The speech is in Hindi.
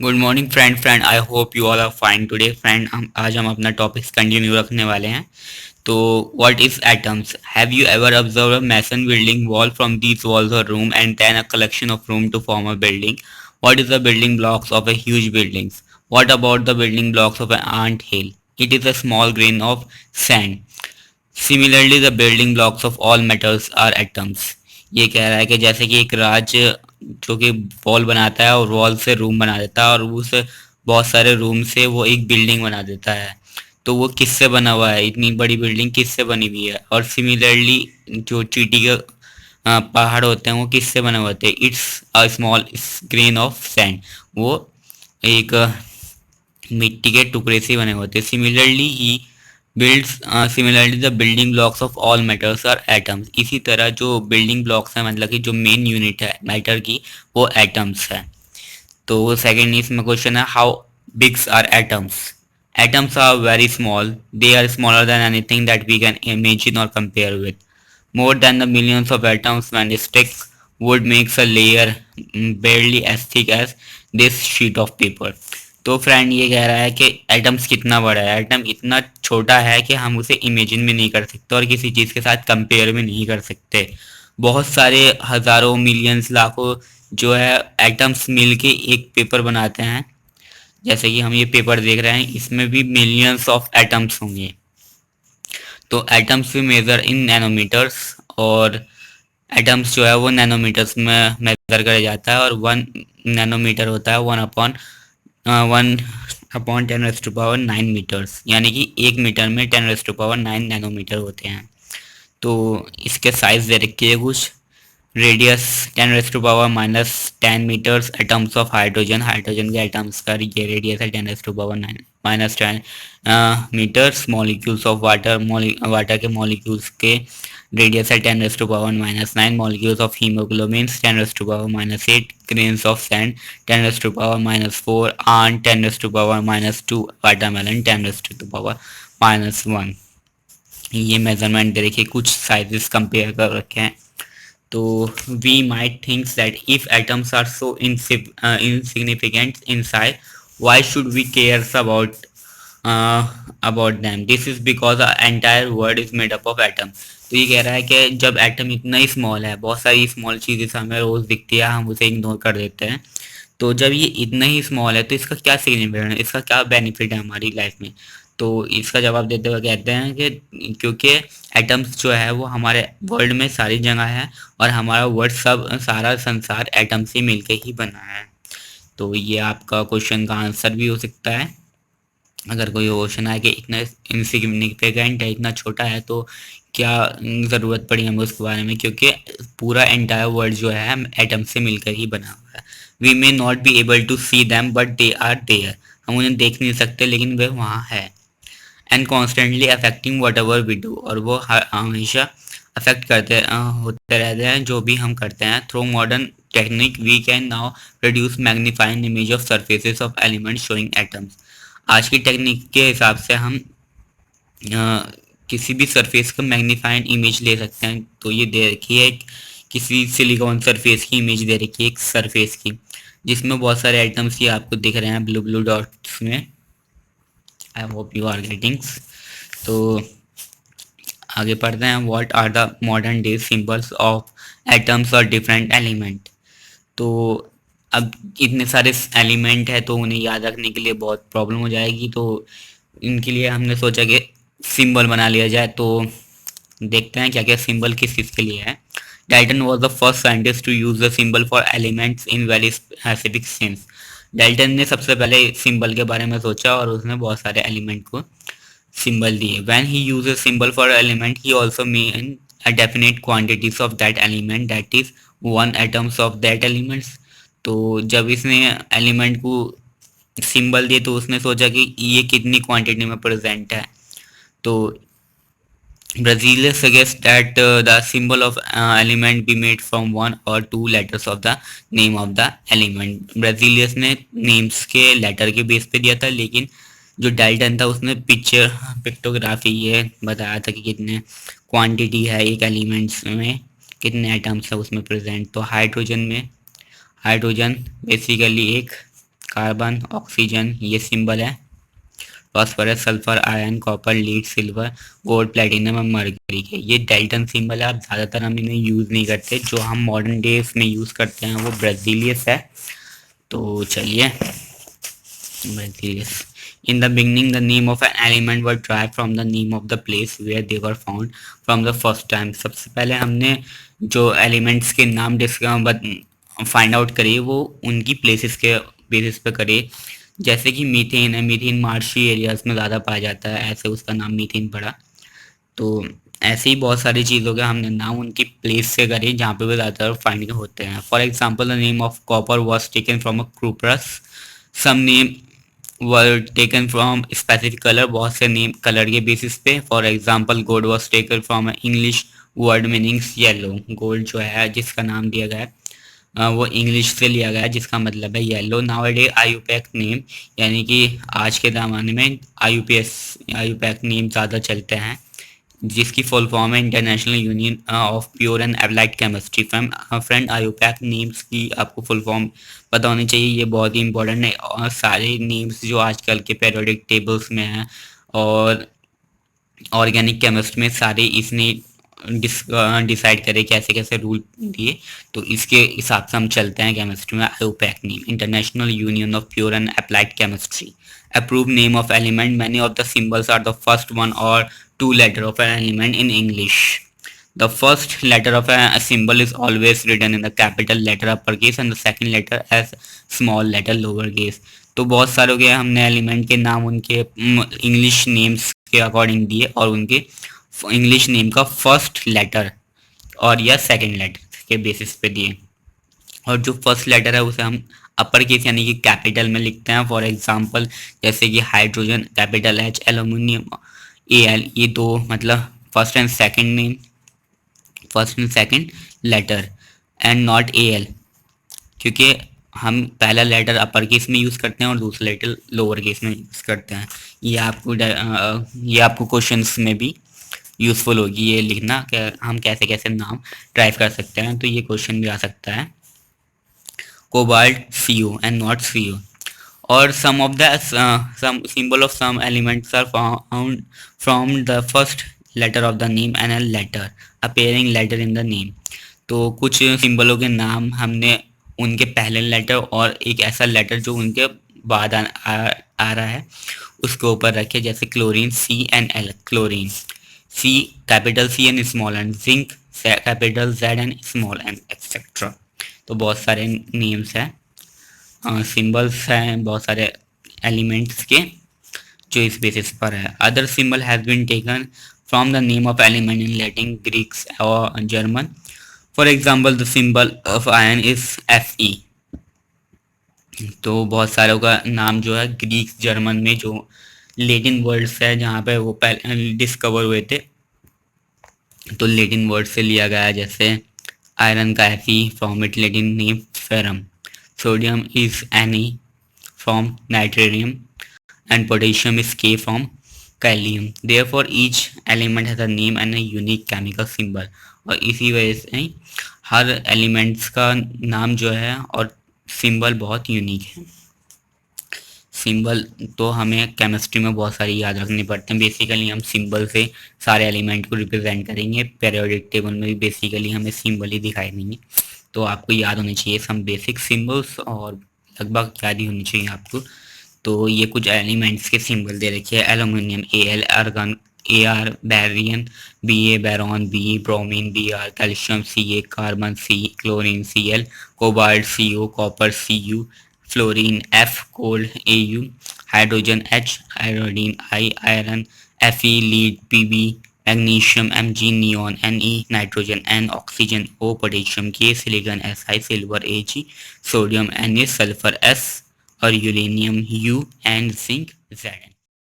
Good morning friend I hope you all are fine today friend. हम आज अपना टॉपिक्स कंटिन्यू रखने वाले हैं। तो what is atoms? Have you ever observe a mason building wall from these walls और room and then a collection of room to form a building? What is the building blocks of a huge buildings? What about the building blocks of an ant hill? It is a small grain of sand. Similarly, the building blocks of all metals are atoms. ये कह रहा है कि जैसे कि एक राज जो कि वॉल बनाता है और वॉल से रूम बना देता है और उस बहुत सारे रूम से वो एक बिल्डिंग बना देता है। तो वो किससे बना हुआ है? इतनी बड़ी बिल्डिंग किससे बनी हुई है? और सिमिलरली जो चींटी के पहाड़ होते हैं वो किससे बने हुए होते हैं? It's a small grain of sand. वो एक मिट्टी के टुकड़े से बने होते हैं। सिमिलरली ही builds similarly the building blocks of all metals are atoms. इसी तरह जो बिल्डिंग ब्लॉक्स हैं, मतलब कि जो मेन यूनिट है मैटर की, वो एटम्स है। तो सेकंड इसमें क्वेश्चन है, how bigs are atoms? Atoms are very small, they are smaller than anything that we can imagine और compare with. More than the millions of atoms when stick would makes a layer barely as thick as this sheet of paper. तो फ्रेंड ये कह रहा है कि एटम्स कितना बड़ा है। एटम इतना छोटा है कि हम उसे इमेजिन भी नहीं कर सकते और किसी चीज़ के साथ कंपेयर भी नहीं कर सकते। बहुत सारे हज़ारों मिलियंस लाखों जो है एटम्स मिलके एक पेपर बनाते हैं। जैसे कि हम ये पेपर देख रहे हैं, इसमें भी मिलियंस ऑफ एटम्स होंगे। तो एटम्स भी मेजर इन नैनोमीटर्स, और एटम्स जो है वो नैनोमीटर्स में मेजर करा जाता है। और 1 नैनोमीटर होता है 1/10⁻⁹मीटर्स, यानी कि 1 मीटर में 10⁻⁹ नैनोमीटर होते हैं। तो इसके साइज दे रखी है कुछ। Radius 10⁻⁻10 metres. Atoms of hydrogen, hydrogen के एटम्स का ये रेडियस है 10⁻⁻9 metres. Molecules of water, water के मॉलिक्यूल्स के रेडियस है 10⁻⁻9। Molecules of haemoglobin 10⁻⁻8। Grains of sand 10⁻⁻4। आर्न 10⁻⁻2। वाटरमेलन 10⁻⁻1। ये मेजरमेंट दे रखे, कुछ साइजेस कंपेयर कर रखे हैं। तो we might think that if atoms are so insignificant in size, why should we care uh, about them? This is because the entire world is made up of atoms. तो ये कह रहा है कि जब एटम इतना ही स्मॉल है, बहुत सारी स्मॉल चीज़ें हमें रोज़ दिखती है, हम उसे इग्नोर कर देते हैं। तो जब ये इतना ही स्मॉल है तो इसका क्या सिग्निफिकेंस है, इसका क्या बेनिफिट है हमारी लाइफ में? तो इसका जवाब देते हुए कहते हैं कि क्योंकि एटम्स जो है वो हमारे वर्ल्ड में सारी जगह है, और हमारा वर्ल्ड सब सारा संसार एटम से मिलके ही बना है। तो ये आपका क्वेश्चन का आंसर भी हो सकता है। अगर कोई क्वेश्चन आए कि इतना इनसिग्निफिकेंट है, इतना छोटा है, तो क्या ज़रूरत पड़ी हमें उसके बारे में? क्योंकि पूरा एंटायर वर्ल्ड जो है एटम से मिलकर ही बना हुआ है। We may not be able to see them but they are there. हम उन्हें देख नहीं सकते लेकिन वे वहाँ है। And constantly affecting whatever we do, और वो हमेशा अफेक्ट करते होते रहते हैं जो भी हम करते हैं। Through modern technique we can now produce magnifying image of surfaces of elements showing atoms. आज की टेक्निक के हिसाब से हम किसी भी सरफेस का मैग्नीफाइंग इमेज ले सकते हैं। तो ये दे रखी है किसी सिलिकॉन सरफेस की इमेज दे रखी है, एक सरफेस की, जिसमें बहुत सारे आइटम्स ये आपको दिख रहे हैं ब्लू ब्लू डॉट्स में। I hope you are getting. तो आगे पढ़ते हैं, what are the modern day symbols of atoms और डिफरेंट एलिमेंट। तो अब इतने सारे एलिमेंट है तो उन्हें याद रखने के लिए बहुत प्रॉब्लम हो जाएगी। तो इनके लिए हमने सोचा कि सिंबल बना लिया जाए। तो देखते हैं क्या क्या सिंबल किस चीज़ के लिए है। Dalton was the first scientist to use the symbol for elements in very specific sense. Dalton ने सबसे पहले सिंबल के बारे में सोचा और उसने बहुत सारे एलिमेंट को सिंबल दिए। When he uses symbol for element he also mean a definite quantities of that element, that is one atoms of that elements। तो जब इसने एलिमेंट को सिंबल दिए तो उसने सोचा कि ये कितनी क्वांटिटी में प्रेजेंट है। तो Brazilians suggest that the symbol of element be made from one or two letters of the name of the element। Brazilians ने नेम्स के लेटर के बेस पे दिया था, लेकिन जो डाल्टन था उसने पिक्टोग्राफी ये बताया था कि कितने क्वांटिटी है एक एलिमेंट्स में, कितने एटम्स है उसमें प्रेजेंट। तो हाइड्रोजन बेसिकली एक कार्बन, ऑक्सीजन ये सिंबल है, phosphorus, sulphur, iron, copper, lead, silver, gold, platinum और मरकरी के ये डेल्टन सिंबल है। अब ज़्यादातर हम इन्हें यूज़ नहीं करते, जो हम मॉडर्न डेज में यूज़ करते हैं वो ब्राज़ीलियस है। तो चलिए, Mercurius. In the beginning, the name of an element were derived from the name of the place where they were found from the first time. सबसे पहले हमने जो एलिमेंट्स के नाम फाइंड आउट करे वो उनकी प्लेसेस के बेसिस पे करे। जैसे कि मीथेन है, मीथेन मार्शी एरियाज में ज़्यादा पाया जाता है, ऐसे उसका नाम मीथेन पड़ा। तो ऐसे ही बहुत सारी चीज़ों के हमने नाम उनकी प्लेस से करे जहाँ पे वो ज़्यादातर फाइंड होते हैं। For example, the name of copper was taken from a cuprous. Some name were taken from specific colour, बहुत से नेम कलर के बेसिस पे। For example, gold was taken from English word meanings yellow. Gold जो है जिसका नाम दिया गया है वो इंग्लिश से लिया गया है जिसका मतलब है yellow. Now day IUPAC name, यानी कि आज के ज़माने में आईयूपैक नेम ज़्यादा चलते हैं, जिसकी फुल फॉर्म है international union of pure and applied chemistry. Friend, IUPAC names की आपको फुल फॉर्म पता होनी चाहिए, ये बहुत ही इंपॉर्टेंट है। और सारे नेम्स जो आजकल के पीरियोडिक टेबल्स में हैं और ऑर्गेनिक केमिस्ट्री में, सारे इसने डिसाइड करे कैसे कैसे रूल दिए, तो इसके हिसाब से हम चलते हैं केमिस्ट्री में। IUPAC name, international union of pure and applied chemistry. Approve name of element, many of the symbols are the first one और two letter of an element in English. The first letter of a symbol is always written in the capital letter uppercase and the second letter as small letter lowercase। तो बहुत सारे हो गए हमने एलिमेंट के नाम उनके इंग्लिश नेम्स के अकॉर्डिंग दिए और उनके इंग्लिश नेम का फर्स्ट लेटर और या सेकंड लेटर के बेसिस पे दिए। और जो फर्स्ट लेटर है उसे हम अपर केस यानी कि कैपिटल में लिखते हैं। फॉर एग्जांपल, जैसे कि hydrogen capital H, aluminium A L, ये दो मतलब first and second name, first and second letter and not A L, क्योंकि हम पहला लेटर अपर केस में यूज़ करते हैं और दूसरा लेटर लोअर केस में यूज़ करते हैं। ये आपको क्वेश्चंस में भी यूज़फुल होगी ये लिखना कि हम कैसे कैसे नाम ड्राइव कर सकते हैं, तो ये क्वेश्चन भी आ सकता है। Cobalt CO and not CO, or some of the some symbol of some elements are found from the first letter of the name and a letter appearing later in the name। तो कुछ सिंबलों के नाम हमने उनके पहले लेटर और एक ऐसा लेटर जो उनके बाद आ रहा है उसके ऊपर रखे, जैसे chlorine CnL, chlorine C capital C and small N, zinc capital Z and small N, etcetera. तो बहुत सारे नेम्स हैं, सिंबल्स हैं बहुत सारे एलिमेंट्स के जो इस बेसिस पर है। Other symbol has been taken from the name of element in Latin, Greeks और German. For example, the symbol of iron is Fe। तो बहुत सारों का नाम जो है ग्रीक जर्मन में जो लेटिन वर्ड्स है जहाँ पे वो पहले डिस्कवर हुए थे, तो लेटिन वर्ड से लिया गया है। जैसे आयरन का Fe from it Latin name ferrum, sodium is Na from natrium and potassium is K from kalium. Therefore each element has a name and a unique chemical symbol। और इसी वजह से हर एलिमेंट्स का नाम जो है और सिंबल बहुत यूनिक है। सिंबल तो हमें केमिस्ट्री में बहुत सारी याद रखने पड़ते हैं। बेसिकली हम सिंबल से सारे एलिमेंट को रिप्रेजेंट करेंगे, पीरियोडिक टेबल में भी बेसिकली हमें सिंबल ही दिखाई देंगे। तो आपको याद होने चाहिए सम बेसिक सिंबल्स और लगभग याद ही होनी चाहिए आपको। तो ये कुछ एलिमेंट्स के सिंबल दे रखे हैं। Aluminium Al, argon Ar, barium Ba, boron Be, bromine Br, calcium Ca, carbon C, chlorine Cl, cobalt CO, copper Cu, fluorine F, gold Au, hydrogen H, iodine I, iron Fe, lead Pb, magnesium Mg, neon Ne, nitrogen N, oxygen O, potassium K, silicon Si, silver Ag, sodium Na, sulphur S और uranium U and zinc Zn।